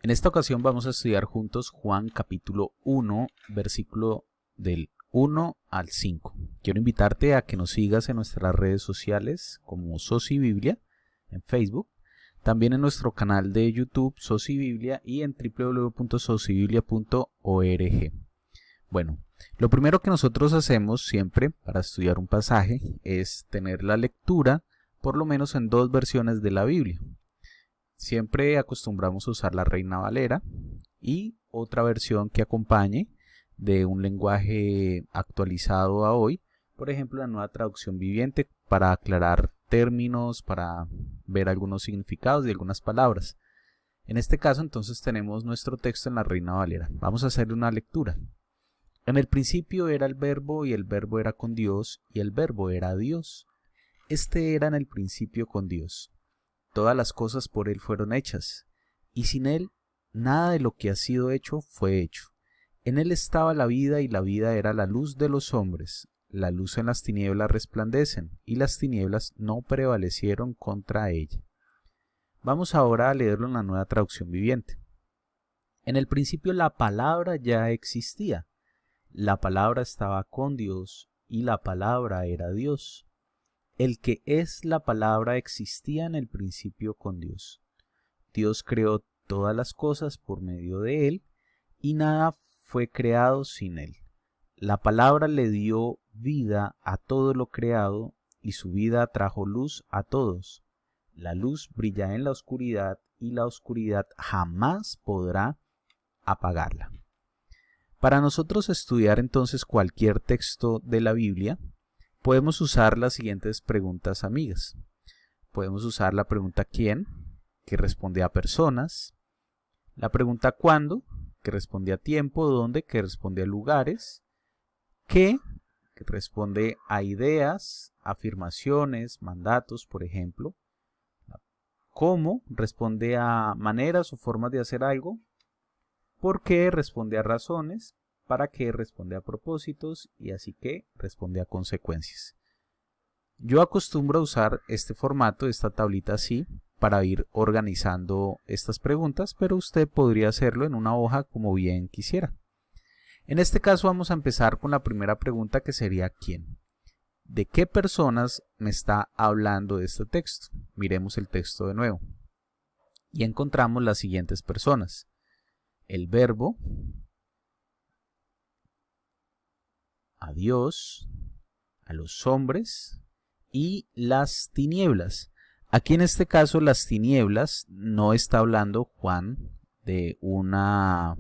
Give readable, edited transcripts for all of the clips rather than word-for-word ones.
En esta ocasión vamos a estudiar juntos Juan capítulo 1, versículo del 1 al 5. Quiero invitarte a que nos sigas en nuestras redes sociales como Soci Biblia, en Facebook, también en nuestro canal de YouTube Soci Biblia y en www.socibiblia.org. Bueno, lo primero que nosotros hacemos siempre para estudiar un pasaje es tener la lectura por lo menos en dos versiones de la Biblia. Siempre acostumbramos a usar la Reina Valera y otra versión que acompañe de un lenguaje actualizado a hoy, por ejemplo la Nueva Traducción Viviente, para aclarar términos, para ver algunos significados de algunas palabras. En este caso entonces tenemos nuestro texto en la Reina Valera. Vamos a hacer una lectura. En el principio era el Verbo y el Verbo era con Dios y el Verbo era Dios. Este era en el principio con Dios. Todas las cosas por Él fueron hechas, y sin Él nada de lo que ha sido hecho fue hecho. En Él estaba la vida, y la vida era la luz de los hombres. La luz en las tinieblas resplandecen, y las tinieblas no prevalecieron contra ella. Vamos ahora a leerlo en la Nueva Traducción Viviente. En el principio la palabra ya existía. La palabra estaba con Dios, y la palabra era Dios. El que es la palabra existía en el principio con Dios. Dios creó todas las cosas por medio de Él, y nada fue creado sin Él. La palabra le dio vida a todo lo creado, y su vida trajo luz a todos. La luz brilla en la oscuridad, y la oscuridad jamás podrá apagarla. Para nosotros estudiar entonces cualquier texto de la Biblia, podemos usar las siguientes preguntas amigas. Podemos usar la pregunta ¿quién?, que responde a personas. La pregunta ¿cuándo?, que responde a tiempo. ¿Dónde?, que responde a lugares. ¿Qué?, que responde a ideas, afirmaciones, mandatos, por ejemplo. ¿Cómo?, responde a maneras o formas de hacer algo. ¿Por qué?, responde a razones. ¿Para qué?, responde a propósitos, y así que responde a consecuencias. Yo acostumbro a usar este formato, esta tablita así, para ir organizando estas preguntas, pero usted podría hacerlo en una hoja como bien quisiera. En este caso vamos a empezar con la primera pregunta, que sería ¿quién? ¿De qué personas me está hablando este texto? Miremos el texto de nuevo. Y encontramos las siguientes personas. El Verbo, a Dios, a los hombres y las tinieblas. Aquí en este caso las tinieblas no está hablando Juan de una,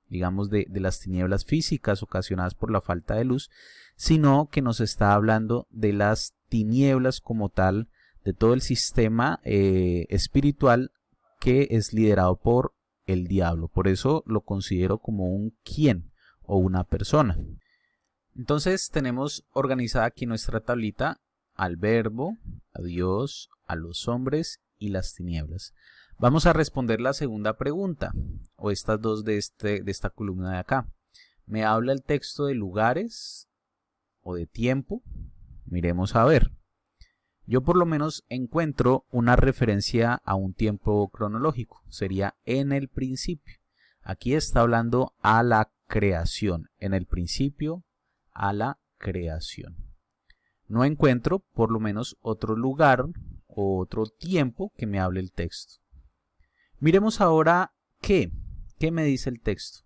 digamos, de las tinieblas físicas ocasionadas por la falta de luz, sino que nos está hablando de las tinieblas como tal, de todo el sistema espiritual que es liderado por el diablo. Por eso lo considero como un quién o una persona. Entonces tenemos organizada aquí nuestra tablita al Verbo, a Dios, a los hombres y las tinieblas. Vamos a responder la segunda pregunta, o estas dos de esta columna de acá. ¿Me habla el texto de lugares o de tiempo? Miremos a ver. Yo por lo menos encuentro una referencia a un tiempo cronológico. Sería en el principio. Aquí está hablando a la creación. En el principio, a la creación. No encuentro por lo menos otro lugar o otro tiempo que me hable el texto. Miremos ahora qué me dice el texto.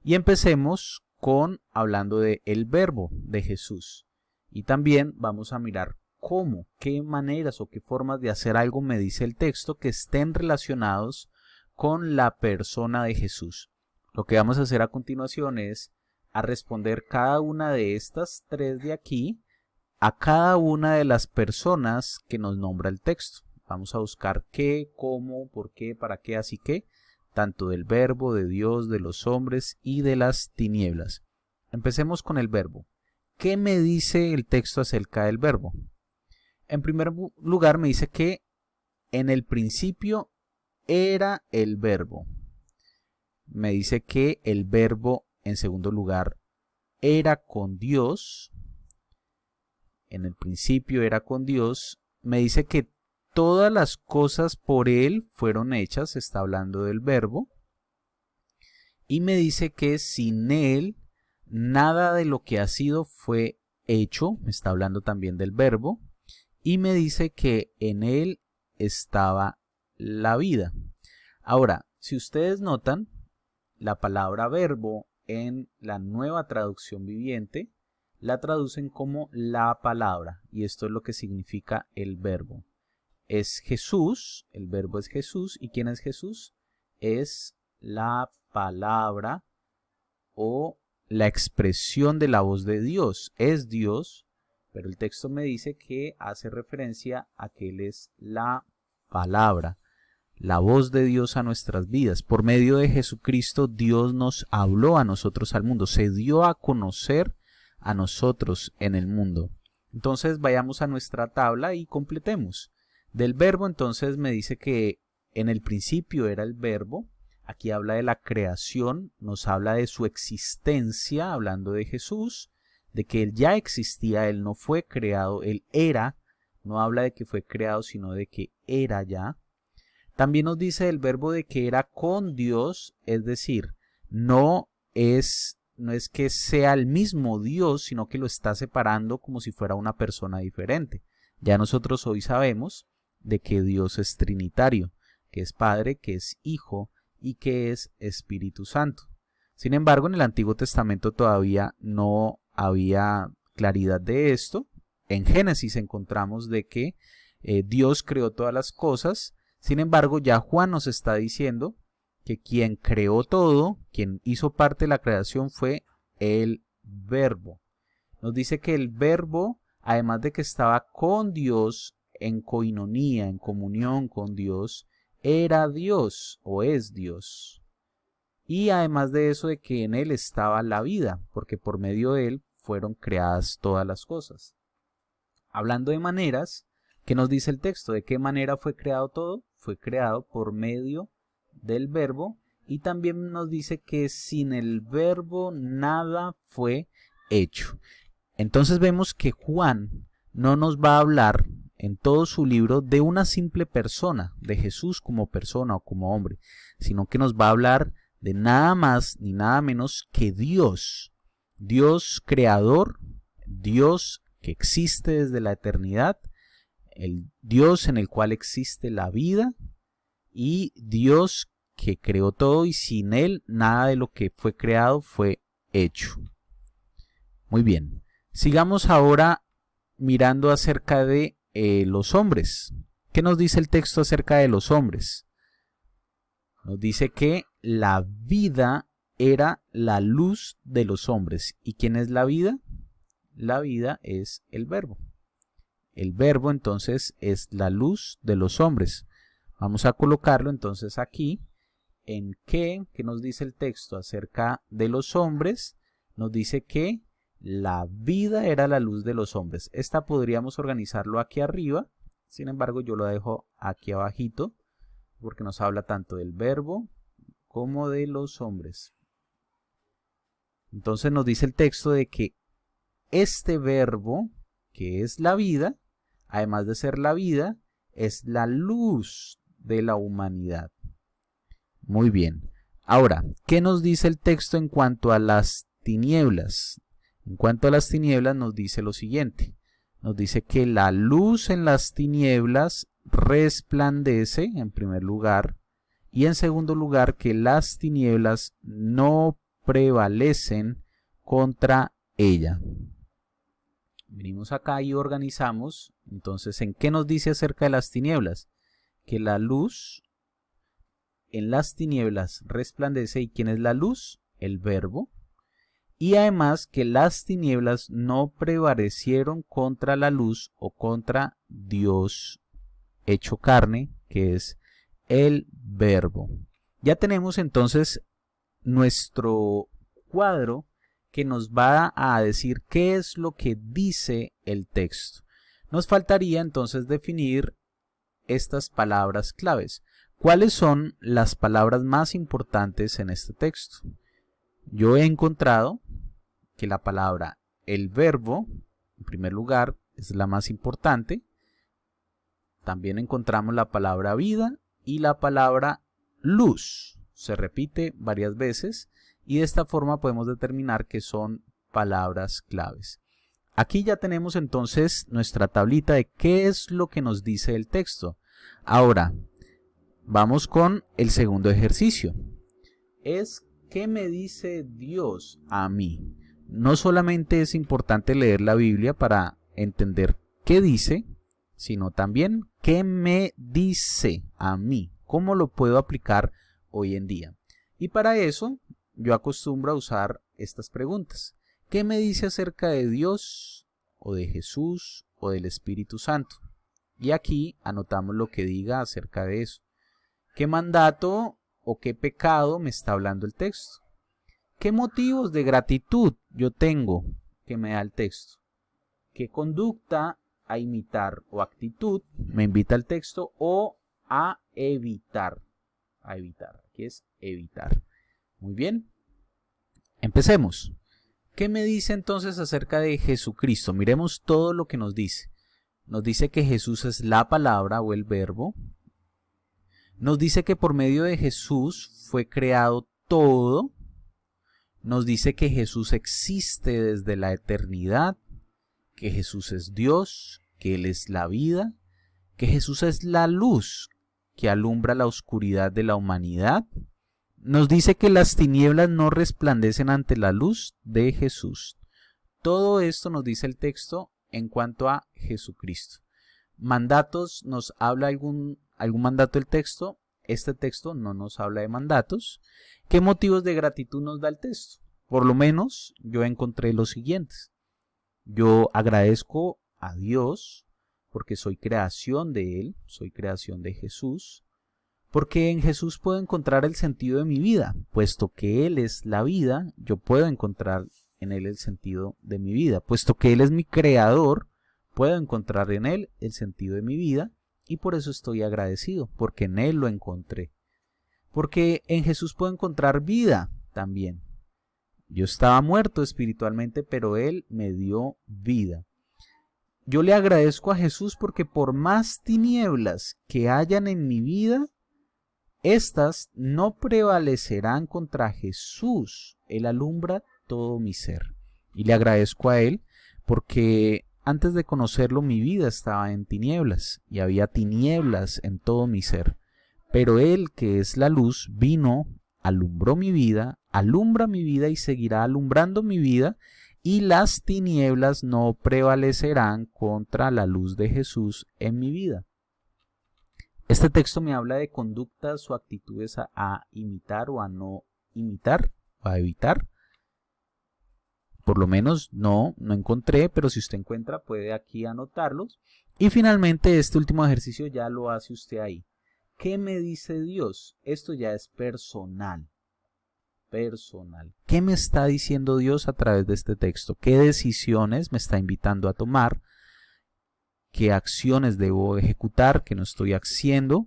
Y empecemos con hablando de el Verbo de Jesús. Y también vamos a mirar cómo, qué maneras o qué formas de hacer algo me dice el texto que estén relacionados con la persona de Jesús. Lo que vamos a hacer a continuación es a responder cada una de estas tres de aquí a cada una de las personas que nos nombra el texto. Vamos a buscar qué, cómo, por qué, para qué, así que, tanto del Verbo, de Dios, de los hombres y de las tinieblas. Empecemos con el Verbo. ¿Qué me dice el texto acerca del Verbo? En primer lugar me dice que en el principio era el Verbo. Me dice que el Verbo, en segundo lugar, era con Dios. En el principio era con Dios. Me dice que todas las cosas por Él fueron hechas. Está hablando del Verbo. y me dice que sin Él nada de lo que ha sido fue hecho. Me está hablando también del verbo. Y me dice que en Él estaba la vida. Ahora, si ustedes notan, la palabra verbo en la Nueva Traducción Viviente la traducen como la palabra, y esto es lo que significa el verbo. Es Jesús, el verbo es Jesús, ¿y quién es Jesús? Es la palabra o la expresión de la voz de Dios, es Dios, pero el texto me dice que hace referencia a que Él es la palabra, la voz de Dios a nuestras vidas. Por medio de Jesucristo, Dios nos habló a nosotros al mundo, se dio a conocer a nosotros en el mundo. Entonces vayamos a nuestra tabla y completemos. Del verbo entonces me dice que en el principio era el verbo. Aquí habla de la creación, nos habla de su existencia, hablando de Jesús, de que Él ya existía, Él no fue creado, Él era, no habla de que fue creado, sino de que era ya. También nos dice el verbo de que era con Dios, es decir, no es que sea el mismo Dios, sino que lo está separando como si fuera una persona diferente. Ya nosotros hoy sabemos de que Dios es trinitario, que es Padre, que es Hijo y que es Espíritu Santo. Sin embargo, en el Antiguo Testamento todavía no había claridad de esto. En Génesis encontramos de que Dios creó todas las cosas. Sin embargo, ya Juan nos está diciendo que quien creó todo, quien hizo parte de la creación fue el Verbo. Nos dice que el Verbo, además de que estaba con Dios en coinonía, en comunión con Dios, era Dios o es Dios. Y además de eso, de que en Él estaba la vida, porque por medio de Él fueron creadas todas las cosas. Hablando de maneras, ¿qué nos dice el texto? ¿De qué manera fue creado todo? Fue creado por medio del verbo, y también nos dice que sin el verbo nada fue hecho. Entonces vemos que Juan no nos va a hablar en todo su libro de una simple persona, de Jesús como persona o como hombre, sino que nos va a hablar de nada más ni nada menos que Dios, Dios creador, Dios que existe desde la eternidad, el Dios en el cual existe la vida y Dios que creó todo y sin Él nada de lo que fue creado fue hecho. Muy bien, sigamos ahora mirando acerca de los hombres. ¿Qué nos dice el texto acerca de los hombres? Nos dice que la vida era la luz de los hombres. ¿Y quién es la vida? La vida es el verbo. El verbo entonces es la luz de los hombres. Vamos a colocarlo entonces aquí. ¿En qué nos dice el texto acerca de los hombres? Nos dice que la vida era la luz de los hombres. Esta podríamos organizarlo aquí arriba. Sin embargo, yo lo dejo aquí abajito porque nos habla tanto del verbo como de los hombres. Entonces nos dice el texto de que este verbo, que es la vida, además de ser la vida, es la luz de la humanidad. Muy bien. Ahora, ¿qué nos dice el texto en cuanto a las tinieblas? En cuanto a las tinieblas nos dice lo siguiente. Nos dice que la luz en las tinieblas resplandece, en primer lugar, y en segundo lugar, que las tinieblas no prevalecen contra ella. Venimos acá y organizamos. Entonces, ¿en qué nos dice acerca de las tinieblas? Que la luz en las tinieblas resplandece. ¿Y quién es la luz? El verbo. Y además que las tinieblas no prevalecieron contra la luz o contra Dios hecho carne, que es el verbo. Ya tenemos entonces nuestro cuadro que nos va a decir qué es lo que dice el texto. Nos faltaría entonces definir estas palabras claves. ¿Cuáles son las palabras más importantes en este texto? Yo he encontrado que la palabra el verbo, en primer lugar, es la más importante. También encontramos la palabra vida y la palabra luz. se repite varias veces y de esta forma podemos determinar que son palabras claves. Aquí ya tenemos entonces nuestra tablita de qué es lo que nos dice el texto. Ahora, vamos con el segundo ejercicio. Es ¿qué me dice Dios a mí? No solamente es importante leer la Biblia para entender qué dice, sino también qué me dice a mí, cómo lo puedo aplicar hoy en día. Y para eso yo acostumbro a usar estas preguntas. ¿Qué me dice acerca de Dios o de Jesús o del Espíritu Santo? Y aquí anotamos lo que diga acerca de eso. ¿Qué mandato o qué pecado me está hablando el texto? ¿Qué motivos de gratitud yo tengo que me da el texto? ¿Qué conducta a imitar o actitud me invita el texto o a evitar? A evitar, aquí es evitar. Muy bien, empecemos. ¿Qué me dice entonces acerca de Jesucristo? Miremos todo lo que nos dice. Nos dice que Jesús es la palabra o el verbo. Nos dice que por medio de Jesús fue creado todo. Nos dice que Jesús existe desde la eternidad, que Jesús es Dios, que Él es la vida, que Jesús es la luz que alumbra la oscuridad de la humanidad. Nos dice que las tinieblas no resplandecen ante la luz de Jesús. Todo esto nos dice el texto en cuanto a Jesucristo. Mandatos, ¿nos habla algún mandato del texto? Este texto no nos habla de mandatos. ¿Qué motivos de gratitud nos da el texto? Por lo menos yo encontré los siguientes. Yo agradezco a Dios porque soy creación de Él, soy creación de Jesús. Porque en Jesús puedo encontrar el sentido de mi vida, puesto que Él es la vida, yo puedo encontrar en Él el sentido de mi vida. Puesto que Él es mi creador, puedo encontrar en Él el sentido de mi vida y por eso estoy agradecido, porque en Él lo encontré. Porque en Jesús puedo encontrar vida también. Yo estaba muerto espiritualmente, pero Él me dio vida. Yo le agradezco a Jesús porque por más tinieblas que hayan en mi vida, estas no prevalecerán contra Jesús. Él alumbra todo mi ser. Y le agradezco a Él porque antes de conocerlo mi vida estaba en tinieblas y había tinieblas en todo mi ser. Pero Él, que es la luz, vino, alumbró mi vida, alumbra mi vida y seguirá alumbrando mi vida. Y las tinieblas no prevalecerán contra la luz de Jesús en mi vida. Este texto me habla de conductas o actitudes a imitar o a no imitar o a evitar. Por lo menos no encontré, pero si usted encuentra puede aquí anotarlos. Y finalmente este último ejercicio ya lo hace usted ahí. ¿Qué me dice Dios? Esto ya es personal. Personal. ¿Qué me está diciendo Dios a través de este texto? ¿Qué decisiones me está invitando a tomar? ¿Qué acciones debo ejecutar que no estoy haciendo?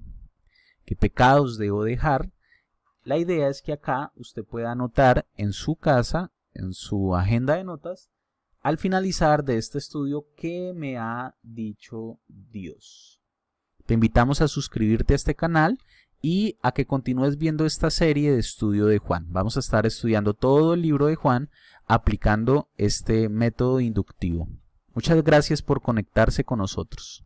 ¿Qué pecados debo dejar? La idea es que acá usted pueda anotar en su casa, en su agenda de notas, al finalizar de este estudio, ¿qué me ha dicho Dios? Te invitamos a suscribirte a este canal y a que continúes viendo esta serie de estudio de Juan. Vamos a estar estudiando todo el libro de Juan aplicando este método inductivo. Muchas gracias por conectarse con nosotros.